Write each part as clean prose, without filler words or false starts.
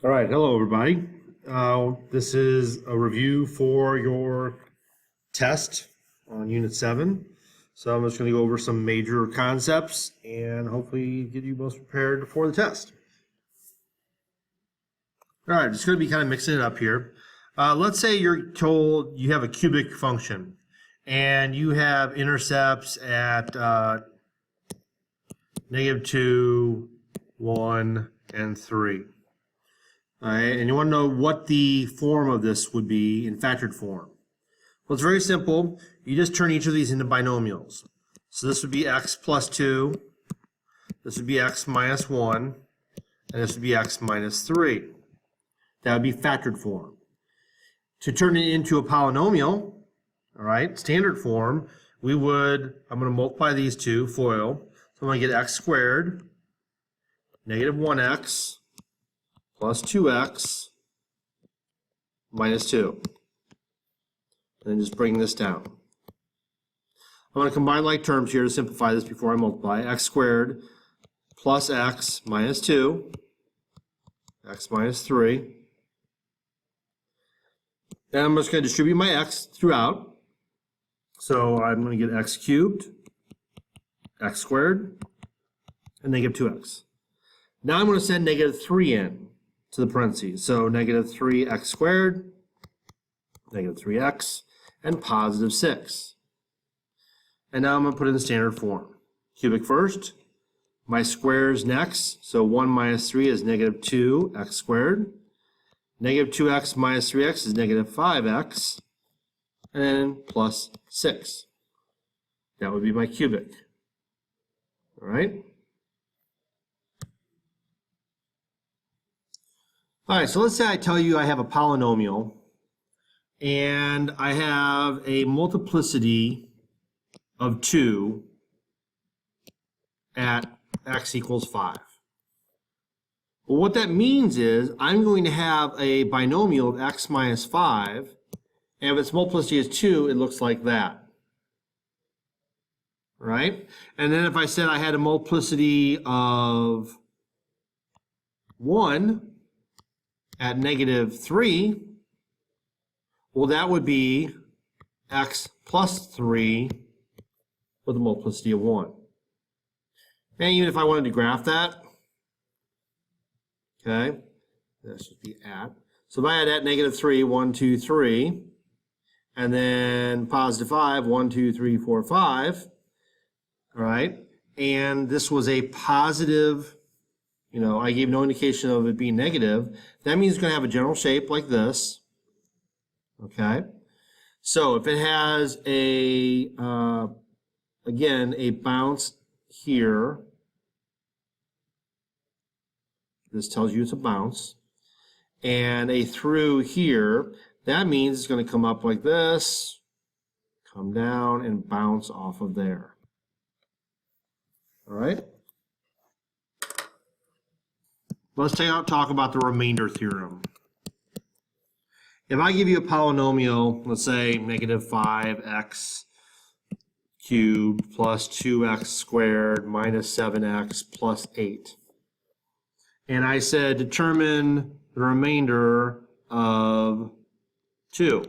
All right, hello everybody. This is a review for your test on Unit 7. So I'm just going to go over some major concepts and hopefully get you most prepared for the test. All right, just going to be kind of mixing it up here. Let's say you're told you have a cubic function and you have intercepts at -2, 1, and 3. All right, and you want to know what the form of this would be in factored form. Well, it's very simple. You just turn each of these into binomials. So this would be x plus 2, this would be x minus 1, and this would be x minus 3. That would be factored form. To turn it into a polynomial, all right, standard form, I'm going to multiply these two, FOIL. So I'm going to get x squared, negative 1x, plus 2x minus 2. And then just bring this down. I'm going to combine like terms here to simplify this before I multiply. X squared plus x minus 2, x minus 3. Then I'm just going to distribute my x throughout. So I'm going to get x cubed, x squared, and negative 2x. Now I'm going to send negative 3 in to the parentheses. So negative 3x squared, negative 3x, and positive 6. And now I'm going to put it in the standard form. Cubic first, my squares next. So 1 minus 3 is negative 2x squared. Negative 2x minus 3x is negative 5x. And then plus 6. That would be my cubic. All right? All right, so let's say I tell you I have a polynomial and I have a multiplicity of 2 at x equals 5. Well, what that means is I'm going to have a binomial of x minus 5, and if its multiplicity is 2, it looks like that. Right? And then if I said I had a multiplicity of 1 at negative 3, well, that would be x plus 3 with a multiplicity of 1. And even if I wanted to graph that, okay, that should be at. So if I had at negative 3, 1, 2, 3, and then positive 5, 1, 2, 3, 4, 5, all right, and this was a positive, I gave no indication of it being negative. That means it's going to have a general shape like this. Okay. So if it has again, a bounce here, this tells you it's a bounce, and a through here, that means it's going to come up like this, come down, and bounce off of there. All right. Let's talk about the remainder theorem. If I give you a polynomial, let's say negative 5x cubed plus 2x squared minus 7x plus 8, and I said determine the remainder of 2.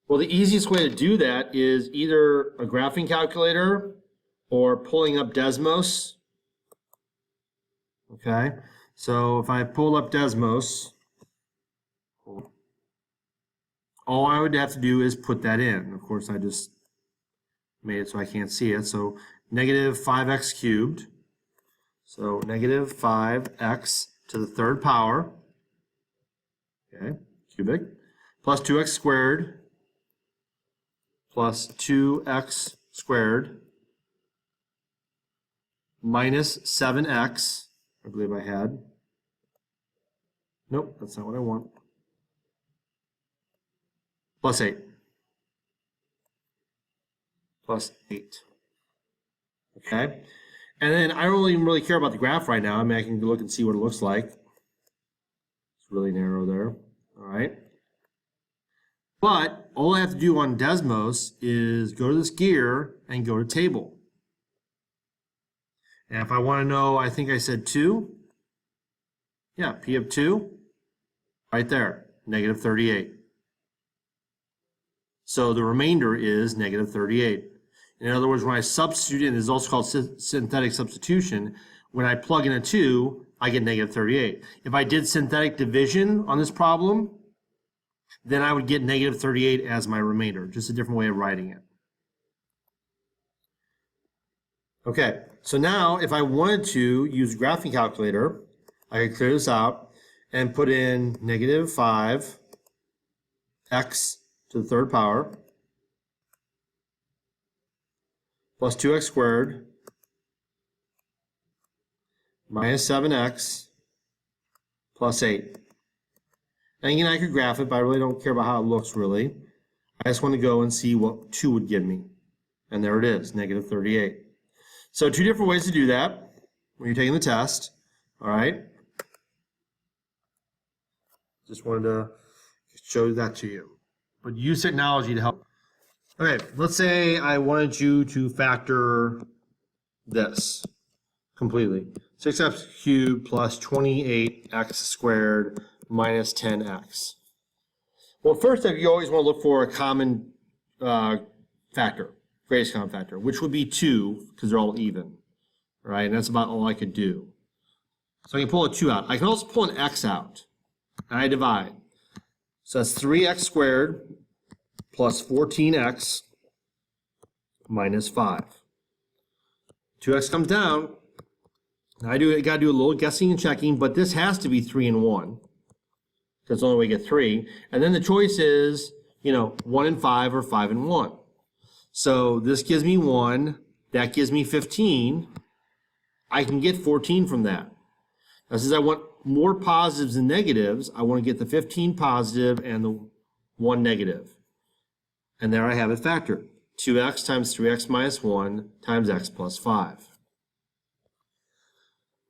Well, the easiest way to do that is either a graphing calculator or pulling up Desmos. Okay, so if I pull up Desmos, all I would have to do is put that in. Of course, I just made it so I can't see it. So negative 5x cubed, so negative 5x to the third power, okay, cubic, plus 2x squared, plus 2x squared, minus 7x, I believe I had. Nope, that's not what I want. Plus 8. Plus 8. Okay? And then I don't even really care about the graph right now. I mean, I can look and see what it looks like. It's really narrow there. All right? But all I have to do on Desmos is go to this gear and go to table. And if I want to know, I think I said 2. Yeah, P of 2, right there, negative 38. So the remainder is negative 38. In other words, when I substitute in, this is also called synthetic substitution, when I plug in a 2, I get negative 38. If I did synthetic division on this problem, then I would get negative 38 as my remainder, just a different way of writing it. Okay, so now if I wanted to use a graphing calculator, I could clear this out and put in negative 5 x to the third power plus 2x squared minus 7x plus 8. And again, I could graph it, but I really don't care about how it looks really. I just want to go and see what 2 would give me. And there it is, negative 38. So 2 different ways to do that when you're taking the test. All right. Just wanted to show that to you. But use technology to help. Okay, let's say I wanted you to factor this completely. 6x cubed plus 28x squared minus 10x. Well, first, you always want to look for a common factor, greatest common factor, which would be 2, because they're all even, right? And that's about all I could do. So I can pull a 2 out. I can also pull an x out, and I divide. So that's 3x squared plus 14x minus 5. 2x comes down. I got to do a little guessing and checking, but this has to be 3 and 1. That's the only way to get 3. And then the choice is, 1 and 5 or 5 and 1. So this gives me 1. That gives me 15. I can get 14 from that. Now, since I want more positives than negatives, I want to get the 15 positive and the 1 negative. And there I have it factored. 2x times 3x minus 1 times x plus 5.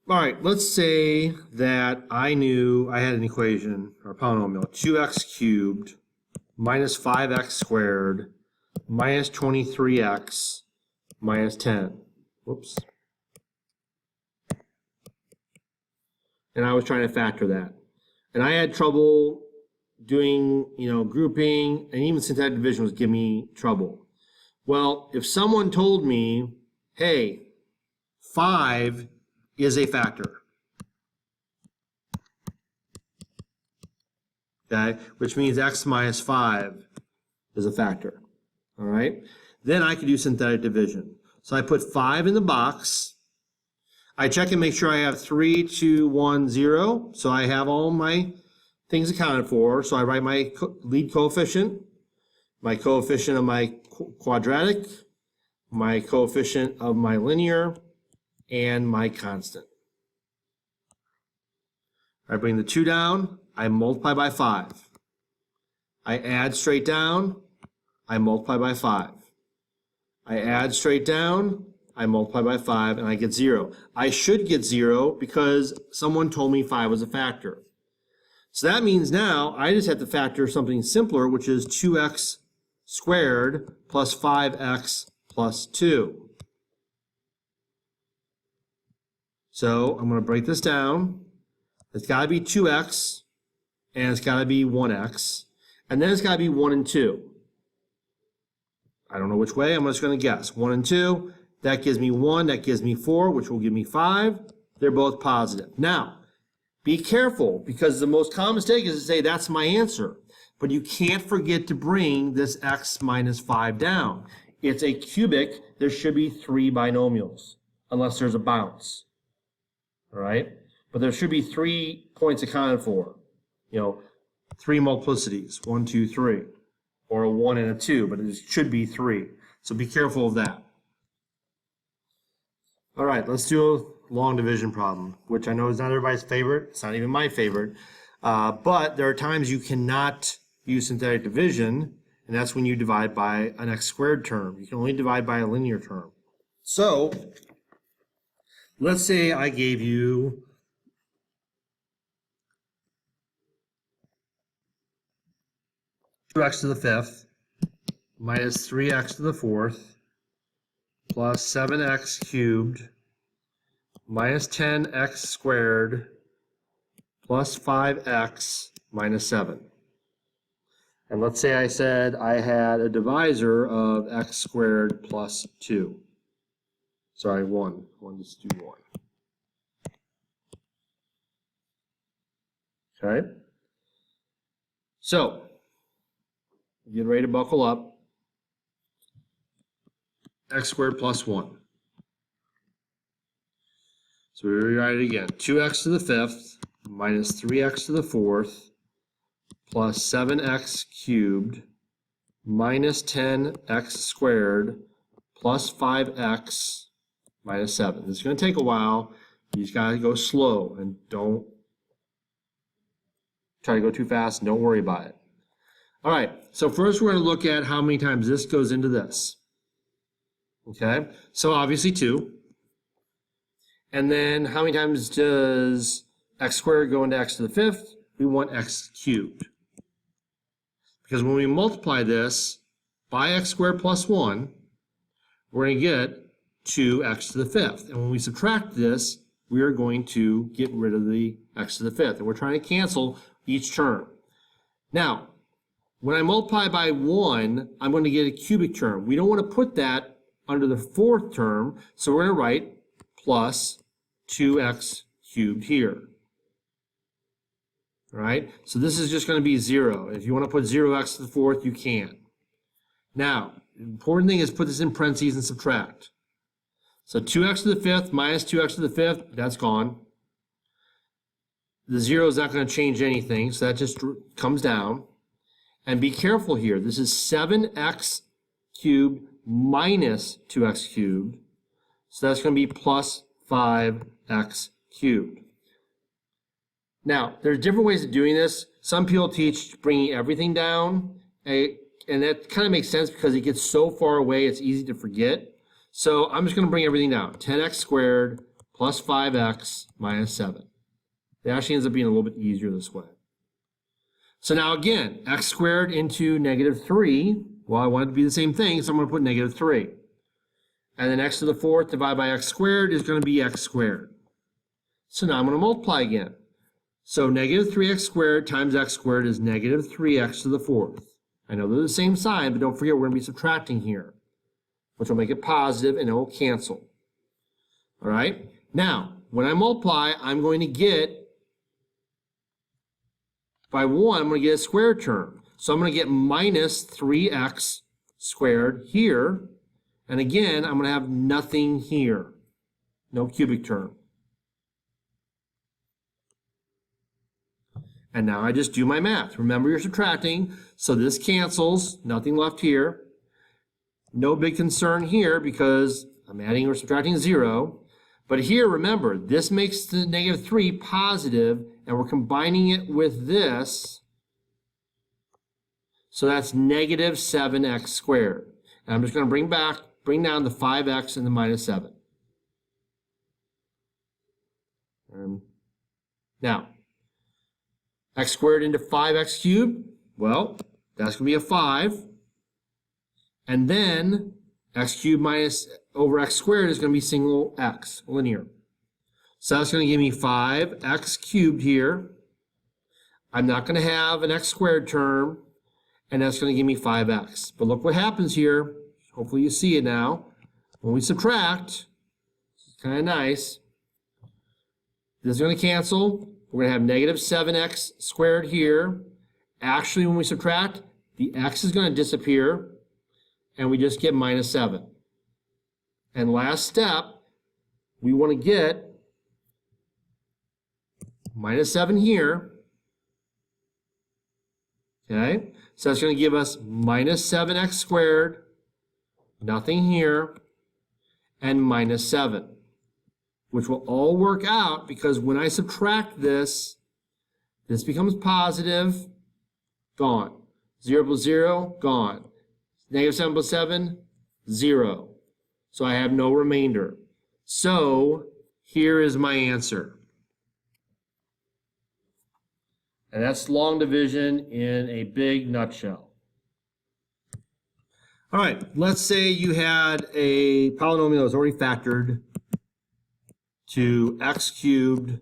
All right, let's say that I knew I had an equation, or a polynomial, 2x cubed minus 5x squared minus 23x minus 10. Whoops. And I was trying to factor that. And I had trouble doing, grouping, and even synthetic division was giving me trouble. Well, if someone told me, hey, 5 is a factor, okay, which means x minus 5 is a factor, all right, then I could do synthetic division. So I put 5 in the box. I check and make sure I have 3, 2, 1, 0. So I have all my things accounted for. So I write my lead coefficient, my coefficient of my quadratic, my coefficient of my linear, and my constant. I bring the 2 down, I multiply by 5. I add straight down, I multiply by 5. I add straight down, I multiply by 5, and I get 0. I should get 0 because someone told me 5 was a factor. So that means now I just have to factor something simpler, which is 2x squared plus 5x plus 2. So I'm going to break this down. It's got to be 2x, and it's got to be 1x, and then it's got to be 1 and 2. I don't know which way. I'm just going to guess. 1 and 2. That gives me 1. That gives me 4, which will give me 5. They're both positive. Now, be careful, because the most common mistake is to say that's my answer. But you can't forget to bring this x minus 5 down. It's a cubic. There should be 3 binomials, unless there's a bounce. All right? But there should be 3 points accounted for. 3 multiplicities, 1, 2, 3. Or a 1 and a 2, but it should be 3. So be careful of that. All right, let's do a long division problem, which I know is not everybody's favorite. It's not even my favorite. But there are times you cannot use synthetic division, and that's when you divide by an x squared term. You can only divide by a linear term. So let's say I gave you x to the 5th minus 3x to the 4th plus 7x cubed minus 10x squared plus 5x minus 7. And let's say I said I had a divisor of x squared plus 2. Sorry, 1. Let's do 1. Okay? So, get ready to buckle up. X squared plus 1. So we rewrite it again. 2x to the 5th minus 3x to the 4th plus 7x cubed minus 10x squared plus 5x minus 7. This is going to take a while. You just got to go slow and don't try to go too fast and don't worry about it. All right, so first we're going to look at how many times this goes into this. Okay, so obviously 2. And then how many times does x squared go into x to the 5th? We want x cubed. Because when we multiply this by x squared plus 1, we're going to get 2x to the 5th. And when we subtract this, we are going to get rid of the x to the 5th. And we're trying to cancel each term. Now, when I multiply by 1, I'm going to get a cubic term. We don't want to put that under the 4th term, so we're going to write plus 2x cubed here. All right, so this is just going to be 0. If you want to put 0x to the 4th, you can. Now, the important thing is put this in parentheses and subtract. So 2x to the 5th minus 2x to the 5th, that's gone. The 0 is not going to change anything, so that just comes down. And be careful here. This is 7x cubed minus 2x cubed. So that's going to be plus 5x cubed. Now, there's different ways of doing this. Some people teach bringing everything down, and that kind of makes sense because it gets so far away it's easy to forget. So I'm just going to bring everything down. 10x squared plus 5x minus 7. It actually ends up being a little bit easier this way. So now again, x squared into negative 3. Well, I want it to be the same thing, so I'm going to put negative 3. And then x to the 4th divided by x squared is going to be x squared. So now I'm going to multiply again. So negative 3x squared times x squared is negative 3x to the 4th. I know they're the same sign, but don't forget we're going to be subtracting here, which will make it positive and it will cancel. All right? Now, when I multiply, I'm going to get, by 1, I'm going to get a square term. So I'm going to get minus 3x squared here. And again, I'm going to have nothing here. No cubic term. And now I just do my math. Remember, you're subtracting, so this cancels, nothing left here. No big concern here because I'm adding or subtracting 0. But here, remember, this makes the negative 3 positive, and we're combining it with this. So that's negative 7x squared. And I'm just going to bring down the 5x and the minus 7. Now, x squared into 5x cubed, well, that's going to be a 5. And then x cubed minus over x squared is going to be single x, linear. So that's going to give me 5x cubed here. I'm not going to have an x squared term, and that's going to give me 5x. But look what happens here. Hopefully you see it now. When we subtract, it's kind of nice. This is going to cancel. We're going to have negative 7x squared here. Actually, when we subtract, the x is going to disappear, and we just get minus 7. And last step, we want to get minus 7 here. Okay, so that's going to give us minus 7x squared, nothing here, and minus 7. Which will all work out because when I subtract this, this becomes positive, gone. 0 plus 0, gone. Negative 7 plus 7, 0. So I have no remainder. So here is my answer. And that's long division in a big nutshell. All right, let's say you had a polynomial that was already factored to x cubed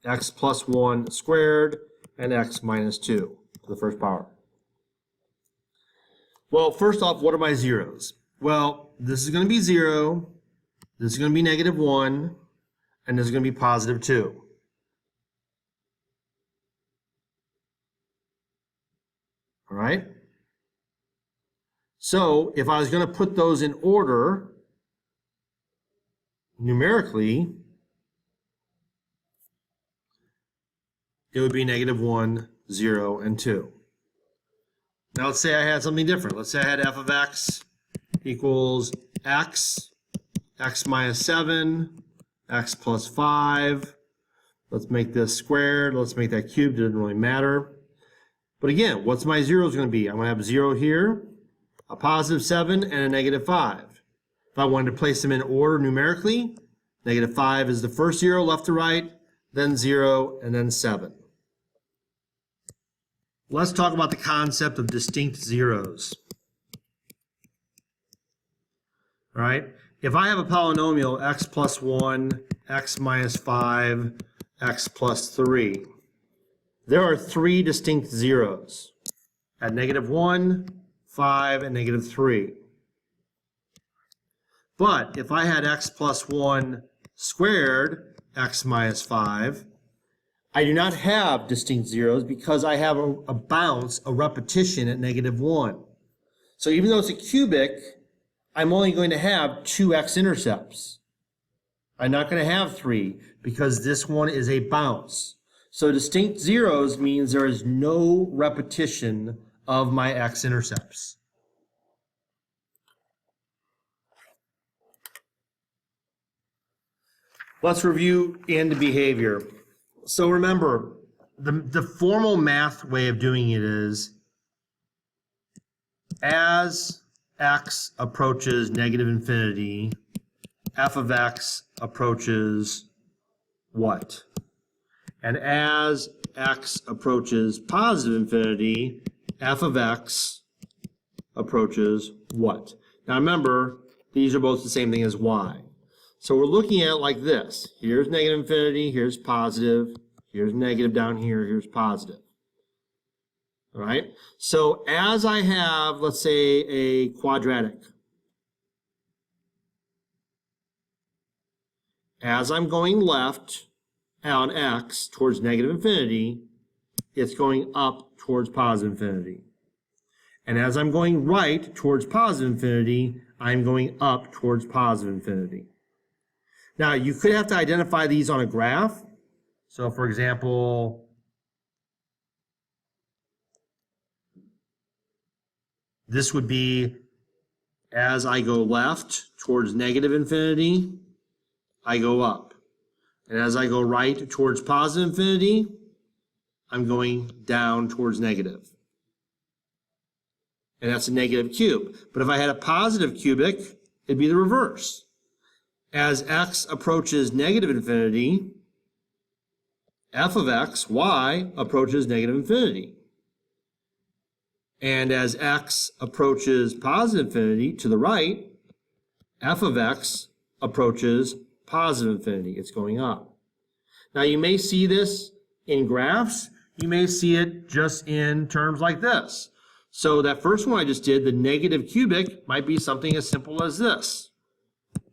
x plus 1 squared, and x minus 2 to the first power. Well, first off, what are my zeros? Well, this is going to be 0, this is going to be negative 1, and this is going to be positive 2. All right? So if I was going to put those in order numerically, it would be negative 1, 0, and 2. Now let's say I had something different. Let's say I had f of x equals x minus 7, x plus 5. Let's make this squared. Let's make that cubed. It doesn't really matter. But again, what's my zeros going to be? I'm going to have 0 here, a positive 7, and a negative 5. If I wanted to place them in order numerically, negative 5 is the first 0 left to right, then 0, and then 7. Let's talk about the concept of distinct zeros. All right, if I have a polynomial x plus 1, x minus 5, x plus 3, there are 3 distinct zeros at negative 1, 5, and negative 3. But if I had x plus 1 squared, x minus 5, I do not have distinct zeros because I have a bounce, a repetition at negative 1. So even though it's a cubic, I'm only going to have 2 x-intercepts. I'm not going to have 3 because this one is a bounce. So distinct zeros means there is no repetition of my x-intercepts. Let's review end behavior. So remember, the formal math way of doing it is as x approaches negative infinity, f of x approaches what? And as x approaches positive infinity, f of x approaches what? Now remember, these are both the same thing as y. So we're looking at it like this. Here's negative infinity, here's positive, here's negative down here, here's positive. All right? So as I have, let's say, a quadratic, as I'm going left on x towards negative infinity, it's going up towards positive infinity. And as I'm going right towards positive infinity, I'm going up towards positive infinity. Now, you could have to identify these on a graph. So, for example, this would be as I go left towards negative infinity, I go up. And as I go right towards positive infinity, I'm going down towards negative. And that's a negative cube. But if I had a positive cubic, it'd be the reverse. As x approaches negative infinity, f of x, y, approaches negative infinity. And as x approaches positive infinity to the right, f of x approaches positive infinity. It's going up. Now you may see this in graphs. You may see it just in terms like this. So that first one I just did, the negative cubic, might be something as simple as this,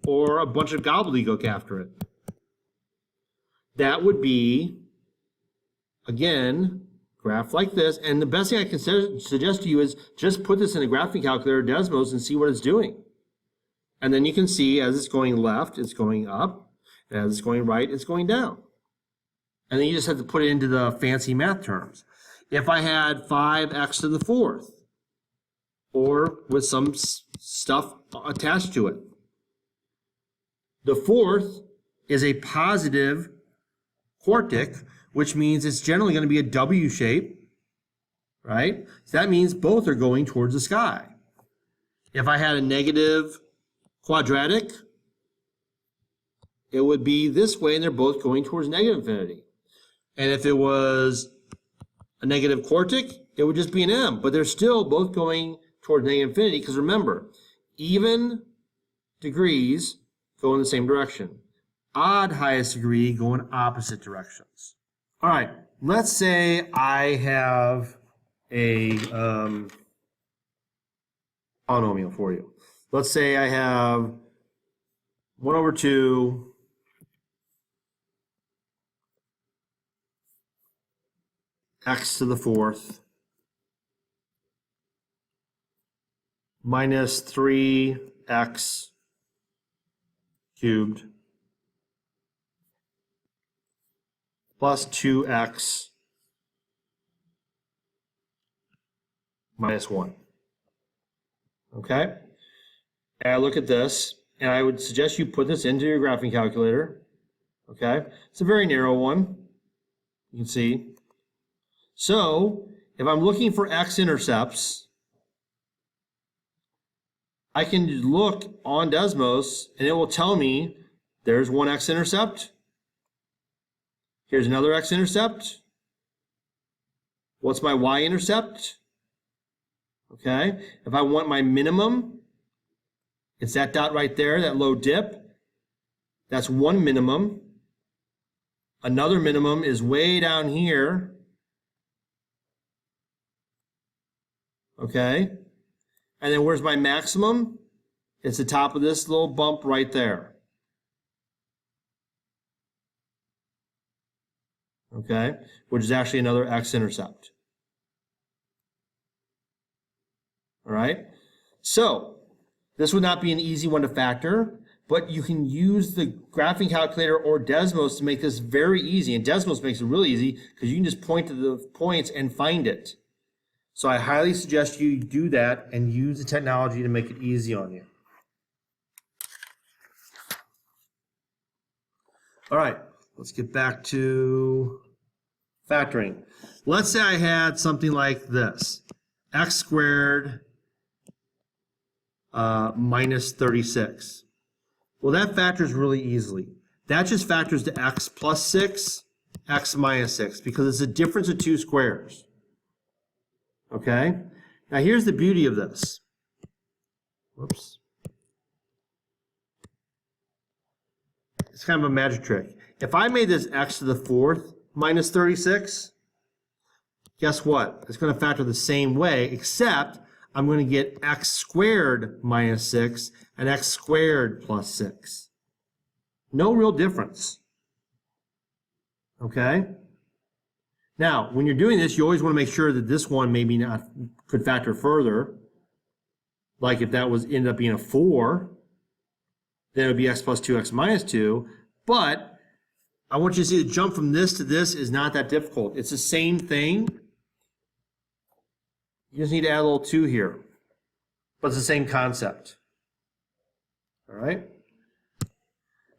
or a bunch of gobbledygook after it. That would be, again, graph like this. And the best thing I can suggest to you is just put this in a graphing calculator, Desmos, and see what it's doing. And then you can see as it's going left, it's going up. And as it's going right, it's going down. And then you just have to put it into the fancy math terms. If I had 5x to the 4th, or with some stuff attached to it, the 4th is a positive quartic, which means it's generally going to be a W shape, right? So that means both are going towards the sky. If I had a negative quadratic, it would be this way, and they're both going towards negative infinity. And if it was a negative quartic, it would just be an M, but they're still both going towards negative infinity, because remember, even degrees go in the same direction. Odd highest degree go in opposite directions. All right, let's say I have a polynomial for you. Let's say I have 1 over 2 x to the 4th minus 3x cubed plus 2x minus 1. Okay? And I look at this, and I would suggest you put this into your graphing calculator. Okay? It's a very narrow one. You can see. So, if I'm looking for x-intercepts, I can look on Desmos, and it will tell me there's one x-intercept. Here's another x-intercept. What's my y-intercept? Okay, if I want my minimum, it's that dot right there, that low dip. That's one minimum. Another minimum is way down here. Okay, and then where's my maximum? It's the top of this little bump right there. Okay, which is actually another x-intercept. All right, so this would not be an easy one to factor, but you can use the graphing calculator or Desmos to make this very easy. And Desmos makes it really easy because you can just point to the points and find it. So I highly suggest you do that and use the technology to make it easy on you. All right, let's get back to factoring. Let's say I had something like this, x squared minus 36. Well, that factors really easily. That just factors to x plus 6, x minus 6, because it's a difference of two squares. Okay? Now here's the beauty of this. Whoops. It's kind of a magic trick. If I made this x to the 4th minus 36, guess what? It's going to factor the same way, except I'm going to get x squared minus 6 and x squared plus 6. No real difference. Okay? Now, when you're doing this, you always want to make sure that this one maybe not could factor further. Like if that was ended up being a 4, then it would be x plus 2x minus 2. But I want you to see the jump from this to this is not that difficult. It's the same thing. You just need to add a little 2 here. But it's the same concept. All right?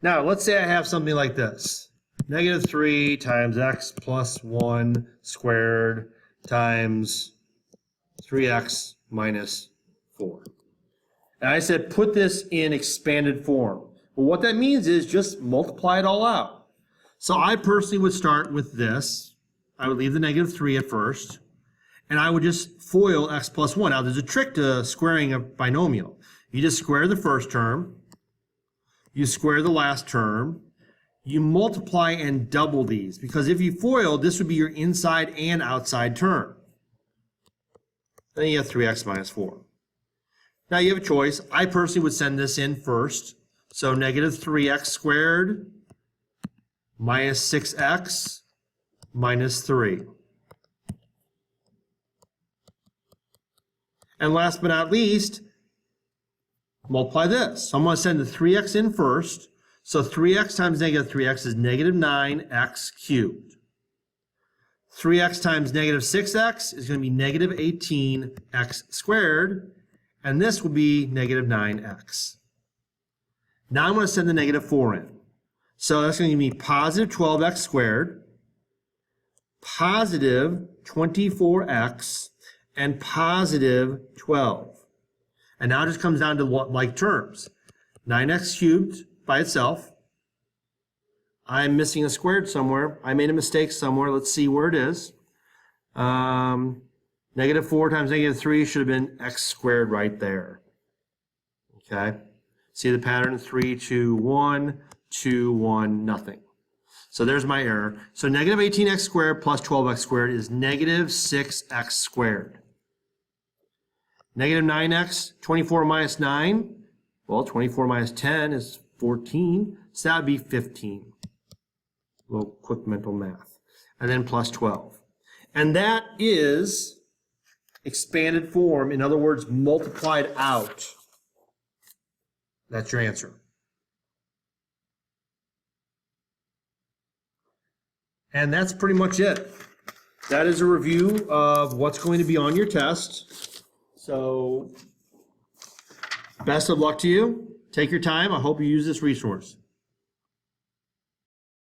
Now, let's say I have something like this. Negative 3 times x plus 1 squared times 3x minus 4. And I said put this in expanded form. Well, what that means is just multiply it all out. So I personally would start with this. I would leave the negative 3 at first. And I would just FOIL x plus 1. Now, there's a trick to squaring a binomial. You just square the first term. You square the last term. You multiply and double these. Because if you FOIL, this would be your inside and outside term. Then you have 3x minus 4. Now, you have a choice. I personally would send this in first. So negative 3x squared minus 6x minus 3. And last but not least, multiply this. So I'm going to send the 3x in first. So 3x times negative 3x is negative 9x cubed. 3x times negative 6x is going to be negative 18x squared. And this will be negative 9x. Now I'm going to send the negative 4 in. So that's going to give me positive 12x squared, positive 24x, and positive 12. And now it just comes down to like terms. 9x cubed by itself. I'm missing a squared somewhere. I made a mistake somewhere. Let's see where it is. Negative 4 times negative 3 should have been x squared right there. Okay? See the pattern? 3, 2, 1, 2, 1, nothing. So there's my error. So negative 18x squared plus 12x squared is negative 6x squared. Negative 9x, 24 minus 9. Well, 24 minus 10 is 14. So that would be 15. A little quick mental math. And then plus 12. And that is expanded form. In other words, multiplied out. That's your answer. And that's pretty much it. That is a review of what's going to be on your test. So, best of luck to you. Take your time. I hope you use this resource.